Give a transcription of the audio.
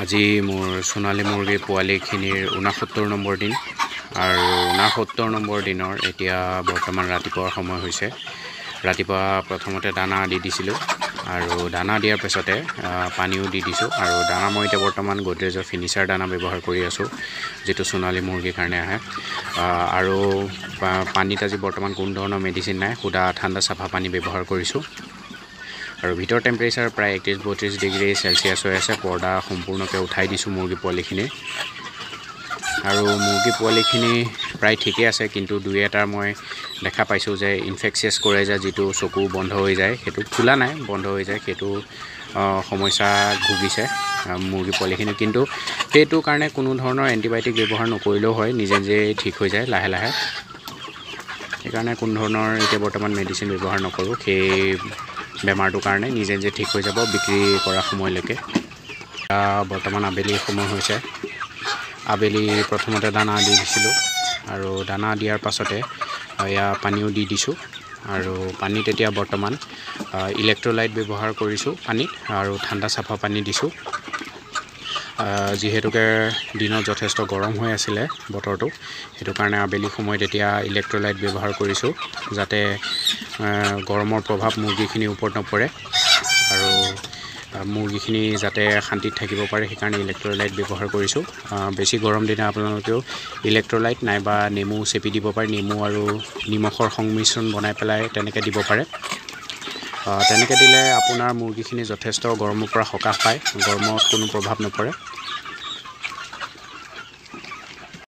আজি মোৰ সোণালী মুৰ্গী পোৱালিখিনিৰ 69 নম্বৰ দিন আৰু 69 নম্বৰ দিনৰ এতিয়া বৰ্তমান ৰাতিপুৱাৰ সময় হৈছে। ৰাতিপুৱা প্ৰথমতে দানা দি দিছিলোঁ আৰু দানা দিয়াৰ পিছতে পানীও দি দিছোঁ আৰু দানা মই এতিয়া বৰ্তমান গোদৰেজৰ ফিনিচাৰ দানা ব্যৱহাৰ কৰি আছোঁ, যিটো সোণালী মুৰ্গীৰ কাৰণে আহে। আৰু পানীত আজি বৰ্তমান কোনো ধৰণৰ মেডিচিন নাই, সুদা ঠাণ্ডা চাফা পানী ব্যৱহাৰ কৰিছোঁ। আৰু ভিতৰ টেম্পাৰেচাৰ প্ৰায় 31-32 ডিগ্ৰী চেলচিয়াছ হৈ আছে। পৰ্দা সম্পূৰ্ণকৈ উঠাই দিছোঁ মুৰ্গী পোৱালিখিনি। আৰু মুৰ্গী পোৱালিখিনি প্ৰায় ঠিকেই আছে, কিন্তু দুই এটাৰ মই দেখা পাইছোঁ যে ইনফেকচিয়াছ কৰে যে, যিটো চকু বন্ধ হৈ যায়, সেইটো খোলা নাই, বন্ধ হৈ যায়, সেইটো সমস্যা ভুগিছে মুৰ্গী পোৱালিখিনি। কিন্তু সেইটো কাৰণে কোনো ধৰণৰ এণ্টিবায়'টিক ব্যৱহাৰ নকৰিলেও হয়, নিজে নিজে ঠিক হৈ যায় লাহে লাহে। সেইকাৰণে কোনো ধৰণৰ এতিয়া বৰ্তমান মেডিচিন ব্যৱহাৰ নকৰোঁ, সেই বেমাৰটোৰ কাৰণে নিজে নিজে ঠিক হৈ যাব বিক্ৰী কৰা সময়লৈকে। বৰ্তমান আবেলি সময় হৈছে। আবেলি প্ৰথমতে দানা দি দিছিলোঁ আৰু দানা দিয়াৰ পাছতে এয়া পানীও দি দিছোঁ। আৰু পানীত এতিয়া বৰ্তমান ইলেক্ট্ৰলাইট ব্যৱহাৰ কৰিছোঁ পানীত, আৰু ঠাণ্ডা চাফা পানী দিছোঁ। যিহেতুকে দিনত যথেষ্ট গৰম হৈ আছিলে বতৰটো, সেইটো কাৰণে আবেলি সময়ত এতিয়া ইলেক্ট্ৰলাইট ব্যৱহাৰ কৰিছোঁ, যাতে গৰমৰ প্ৰভাৱ মুৰ্গীখিনিৰ ওপৰত নপৰে আৰু মুৰ্গীখিনি যাতে শান্তিত থাকিব পাৰে, সেইকাৰণে ইলেক্ট্ৰলাইট ব্যৱহাৰ কৰিছোঁ। বেছি গৰম দিনা আপোনালোকেও ইলেক্ট্ৰলাইট নাইবা নেমু চেপি দিব পাৰে, নেমু আৰু নিমখৰ সংমিশ্ৰণ বনাই পেলাই তেনেকৈ দিব পাৰে। তেনেকৈ দিলে আপোনাৰ মুৰ্গীখিনি যথেষ্ট গৰমৰ পৰা সকাহ পায়, গৰমত কোনো প্ৰভাৱ নপৰে।